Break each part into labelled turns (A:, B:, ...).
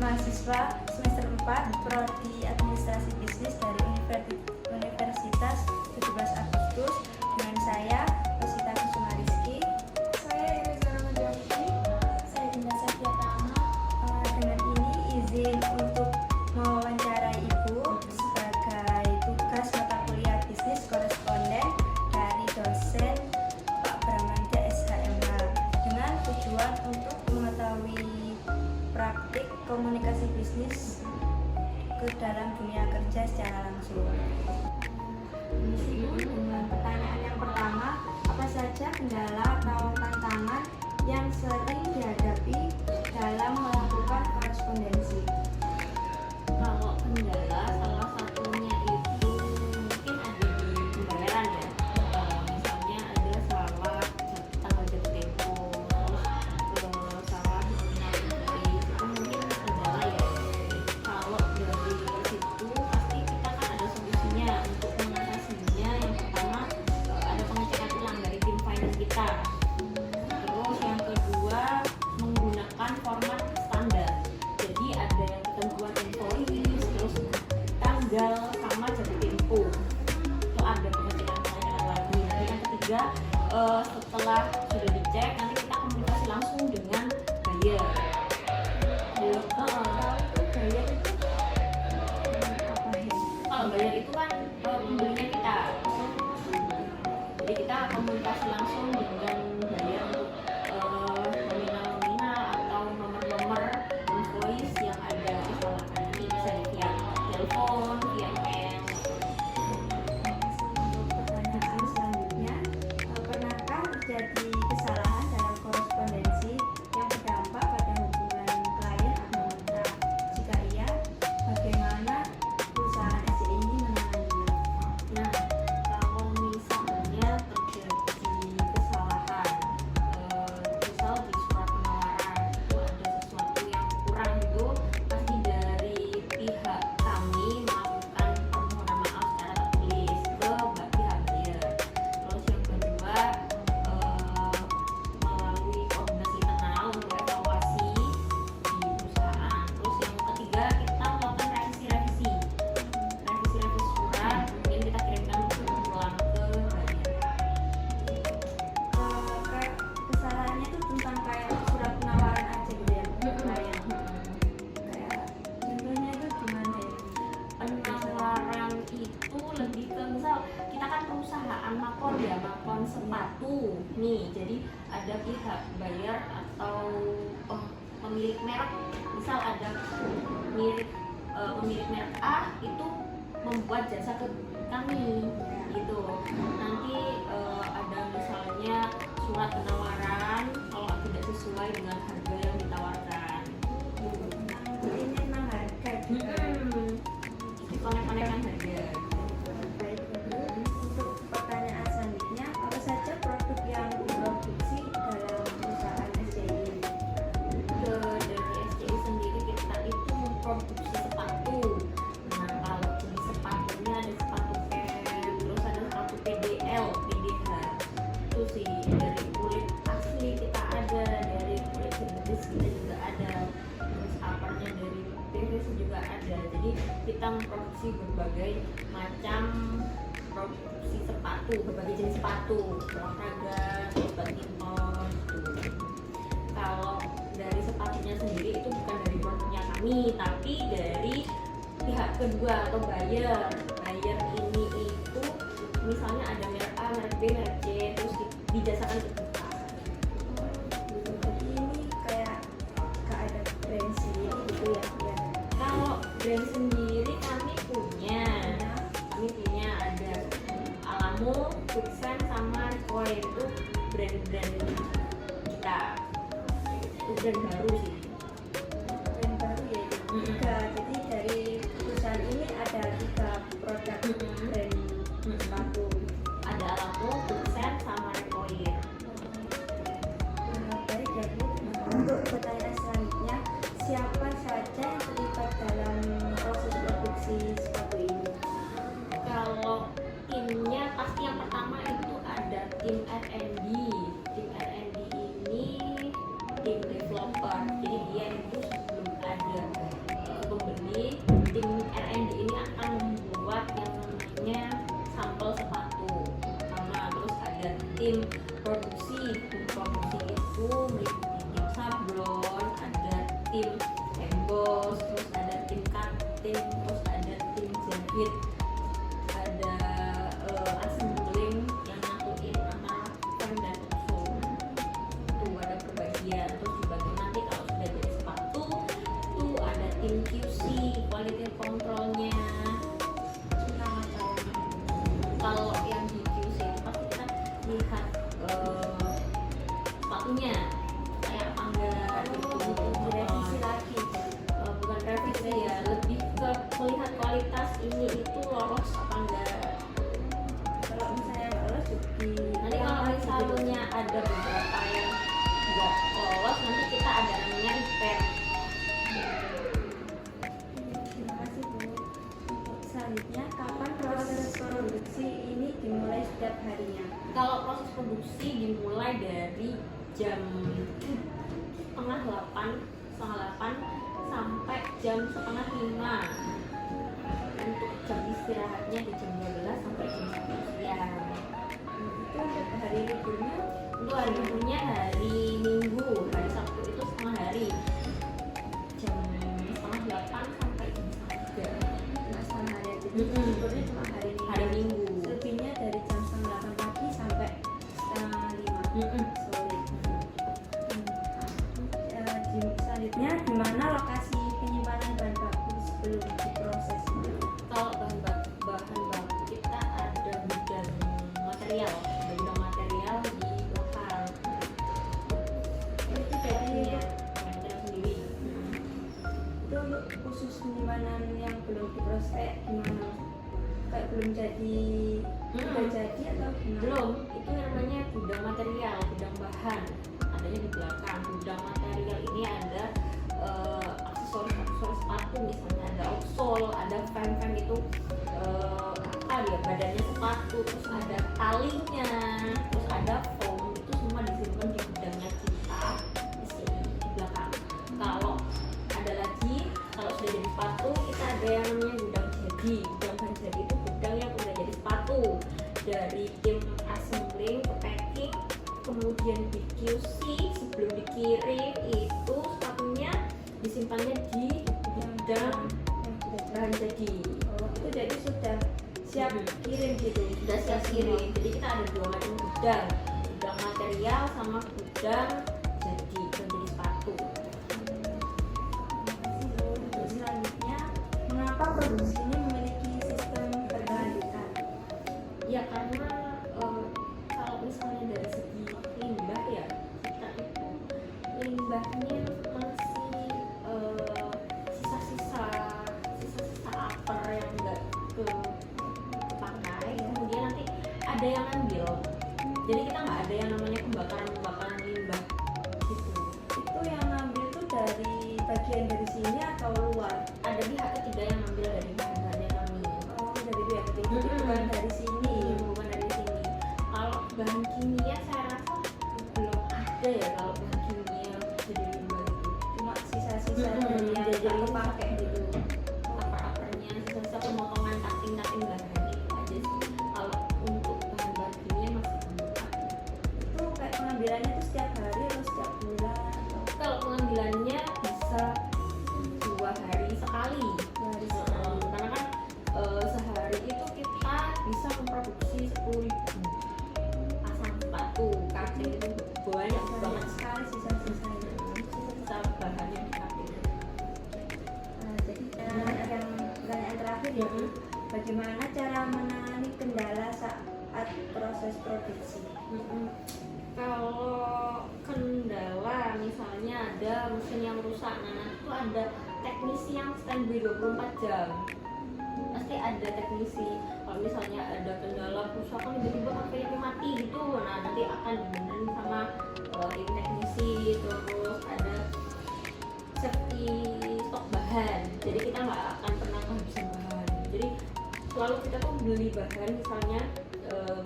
A: mahasiswa semester 4 Prodi Administrasi Bisnis dari Universitas 17 Agustus. Dengan saya Rosita Kusuma Rizky.
B: Saya Iriza Ramadhani. Saya Dinda Safia Tama.
A: Dengan ini izin untuk mewawancarai Ibu sebagai tugas mata kuliah bisnis koresponden dari dosen Pak Bramantya SHMH, dengan tujuan untuk mengetahui praktik komunikasi bisnis ke dalam dunia kerja secara langsung. Dengan pertanyaan yang pertama, apa saja kendala atau tantangan yang sering dihadapi dalam melakukan korespondensi?
C: Kalau kendala, salah satunya itu mungkin ada di pembayaran ya. Misalnya ada salah tanggal jatuh tempo, terus salah nominal invoice, itu mungkin kendala ya. Kalau dari situ pasti kita kan ada solusinya untuk mengatasinya. Yang pertama ada pengecekan ulang dari tim finance kita. Terus yang kedua menggunakan format standar. Jadi ada yang ketentuan invoice, terus tanggal sama jatuh tempo. Itu ada pengecekan lagi. Nanti yang ketiga setelah sudah dicek, nanti kita komunikasi langsung dengan buyer.
A: Bayar itu apa ya?
C: Kalau buyer itu kan pembelinya kita. Jadi kita komunikasi langsung dengan buyer untuk nominal-nominal atau nomor-nomor invoice yang ada kesalahan. Nanti bisa via telepon, via email.
A: Untuk pertanyaan selanjutnya, pernahkah terjadi kesalahan dalam korespondensi yang berdampak pada hubungan klien atau mitra? Jika iya, bagaimana perusahaan SCI ini menanganinya?
C: Nah, kalau misalnya terjadi kesalahan, misal di surat penawaran itu ada sesuatu yang kurang gitu, pasti dari pihak kami melakukan permohonan maaf secara tertulis ke pihak buyer. Terus yang kedua, melalui koordinasi internal untuk evaluasi di perusahaan. Terus yang ketiga, kita melakukan revisi surat, kemudian kita kirimkan ulang ke buyer.
A: Kayak kesalahannya itu tentang kayak surat penawaran aja gitu ya, klien. Kayak contohnya itu gimana ya?
C: Penawaran itu lebih ke misal kita kan perusahaan makon ya, makon sepatu nih, jadi ada pihak buyer atau pemilik merek, misal ada pemilik merek A itu membuat jasa ke kami gitu. Nanti ada misalnya surat penawaran kalau tidak sesuai dengan harga yang ditawarkan.
A: Ini memang harga juga.
C: Konek-konekan harga.
A: Baik, untuk pertanyaan selanjutnya, apa saja produk yang diproduksi dalam perusahaan SCI?
C: Dari SCI sendiri kita itu memproduksi sepatu. Nah, kalau jenis sepatunya ada sepatu pem, terus ada sepatu PDL, PDH. Itu sih dari kulit asli kita ada, dari kulit sintetis kita juga ada, terus uppernya dari PVC juga ada. Jadi kita memproduksi berbagai macam produksi sepatu, berbagai jenis sepatu, olahraga, badminton gitu. Kalau dari sepatunya sendiri itu bukan dari produknya kami, tapi dari pihak kedua atau buyer. Buyer ini itu misalnya ada merek A, merek B, merek C, terus dijasakan ke kita.
A: Jadi ini kayak gak ada brand sendiri gitu ya? Ya.
C: Kalau brand sendiri kami punya ada Alamo, Quicksense, sama Koi. Itu brand-brand kita. Itu brand baru sih.
A: Brand baru ya itu. Tiga. Jadi dari perusahaan ini ada 3 produk brand sepatu.
C: Ada Alamo, Quicksense, sama Koi.
A: Baik ya Bu. Untuk pertanyaan selanjutnya, siapa saja yang terlibat dalam proses produksi sepatu ini?
C: Kalau timnya pasti yang pertama itu ada tim R&D. Tim R&D ini tim developer, jadi dia itu sebelum ada Jadi tim R&D ini akan membuat yang namanya sampel sepatu pertama. Terus ada tim produksi. Tim produksi itu meliputi tim sablon, ada tim emboss, terus ada tim cutting, terus ada tim jahit, ada assembling yang nyatuin antara frame dan outsole. Itu ada perbagian. Terus dibagi nanti kalau sudah jadi sepatu itu ada tim QC, quality controlnya. Kalau yang di QC itu pasti kita lihat sepatunya kayak apa enggak gitu.
A: Direvisi lagi.
C: Bukan revisi ya, lebih ke melihat kualitas ini itu lolos apa enggak.
A: Kalau misalnya lolos di
C: Nanti kalau misalnya ada beberapa yang enggak lolos, nanti kita ada namanya repair.
A: Terima kasih Bu. Untuk selanjutnya, kapan proses produksi ini dimulai setiap harinya?
C: Kalau proses produksi dimulai dari jam setengah 8 sampai jam setengah 5. Untuk jam istirahatnya di jam 12 sampai jam 1 siang.
A: Itu untuk hari liburnya
C: Untuk hari liburnya hari Minggu, hari Sabtu itu setengah hari, jam setengah 8 sampai jam 3.
A: cuma setengah hari aja. Jadi
C: Mm-mm.
A: liburnya cuma hari Minggu.
C: Hari Minggu.
A: Selebihnya dari jam setengah 8 pagi sampai setengah 5 sore. Selanjutnya, di mana lokasi penyimpanan bahan baku sebelum diproses?
C: Kalau bahan baku kita ada gudang material di lokal.
A: Itu jadi
C: Artinya material sendiri.
A: itu untuk khusus penyimpanan yang belum diproses kayak gimana? Kayak belum jadi, udah jadi atau gimana?
C: Belum, itu namanya gudang material, gudang bahan. Adanya di belakang. Gudang material ini ada aksesoris sepatu, misalnya ada outsole, ada frame itu apa ya, badannya sepatu, terus ada talinya, terus ada foam, itu semua disimpan di gudangnya kita di sini di belakang. Kalau ada lagi, kalau sudah jadi sepatu, kita ada yang namanya gudang jadi. Gudang bahan jadi itu gudang yang udah jadi sepatu, dari tim assembling ke packing, kemudian di QC sebelum dikirim itu sepatunya disimpannya di gudang bahan jadi.
A: Oh, itu jadi sudah siap kirim gitu.
C: Sudah siap kirim. Jadi kita ada dua macam gudang material sama gudang jadi sepatu.
A: Untuk selanjutnya, mengapa produksi ini memiliki sistem berkelanjutan?
C: Ya karena kalau misalnya dari segi limbah ya, kita itu limbahnya masih sisa-sisa upper yang enggak kepakai, kemudian nanti ada yang ambil. Jadi kita nggak ada yang namanya pembakaran limbah gitu.
A: Itu yang ngambil tuh dari bagian dari sini atau luar?
C: Ada pihak ketiga yang ambil dari bahan-bahannya kami.
A: Oh, dari pihak ketiga, jadi bukan dari sini.
C: Bukan dari sini. Kalau bahan kimia saya rasa belum ada ya, kalau bahan kimia jadi limbah gitu.
A: Cuma sisa-sisa dari yang
C: Jadi
A: tak kepake gitu.
C: upper-uppernya, sisa-sisa pemotongan cutting bahan itu aja sih. Kalau untuk bahan-bahan kimia masih belum ada.
A: Itu kayak pengambilannya tuh setiap hari atau setiap bulan atau
C: Kalau pengambilannya bisa 2 hari sekali.
A: 2 hari sekali?
C: Karena kan sehari itu kita bisa memproduksi 10.000 pasang sepatu. Cutting itu banyak banget
A: sekali sisa-sisanya.
C: sisa bahannya di cutting.
A: Jadi pertanyaan terakhir ya, Bu. Bagaimana cara menangani kendala saat proses produksi?
C: Kalau kendala misalnya ada mesin yang rusak, nah itu ada teknisi yang standby 24 jam. Pasti ada teknisi. Kalau misalnya ada kendala kerusakan tiba-tiba HP-nya mati gitu, nah nanti akan dibenerin sama tim teknisi. Terus ada safety stok bahan, jadi kita nggak akan pernah kehabisan bahan. Jadi selalu kita tuh beli bahan, misalnya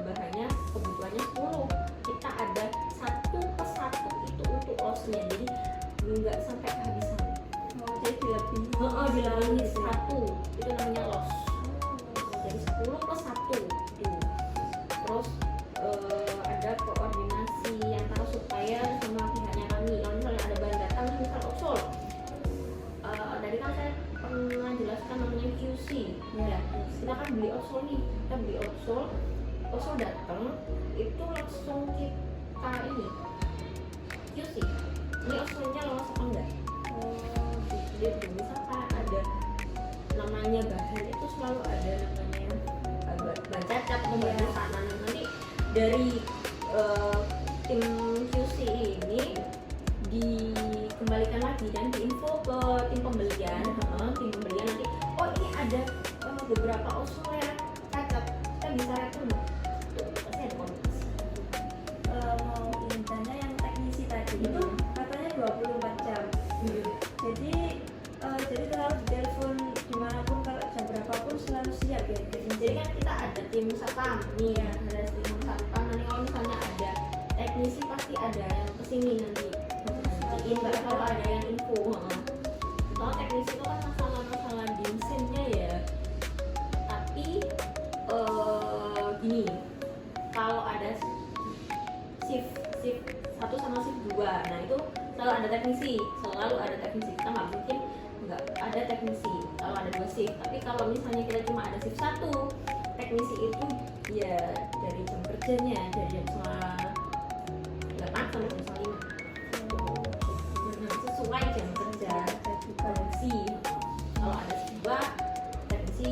C: bahannya kebutuhannya 10, kita ada 1/1 itu untuk lossnya, jadi nggak sampai kehabisan.
A: Mau jadi lebih
C: dilakukan satu, itu namanya loss. Jadi 10 plus 1 itu. Terus ada koordinasi antara supplier sama pihaknya kami. Kalau misalnya ada bahan datang, misal outsole. Tadi kan saya pernah jelaskan namanya QC. Ya, kita kan beli outsole nih, kita beli outsole datang, itu langsung kita ini QC. Ini outsole-nya lolos apa enggak? Jadi misalkan ada namanya bahan itu selalu ada namanya bahan cacat atau bahan makanan. Nanti dari tim QC ini dikembalikan lagi dan diinfo ke tim pembelian. Tim pembelian nanti, oh ini ada beberapa outsole yang cacat, kita bisa return. Tuh, pasti ada komunikasi.
A: Mau intanya yang teknisi tadi itu katanya 24 jam. Jadi selalu ditelepon dimanapun, kalau jam berapapun selalu siap ya.
C: Jadi kan kita ada tim satpam nih ya, ada tim satpam. Nanti kalau misalnya ada teknisi pasti ada yang kesini nanti matiin kalau ada yang info. Kalau teknisi itu kan masalah di mesinnya ya. Tapi gini, kalau ada shift 1 sama shift 2, nah itu selalu ada teknisi. Kita nggak mungkin nggak ada teknisi kalau ada 2 shift. Tapi kalau misalnya kita cuma ada shift 1, teknisi itu ya dari jam kerjanya dari jam 8 sampai jam 5, sesuai jam kerja produksi. Kalau ada shift 2, teknisi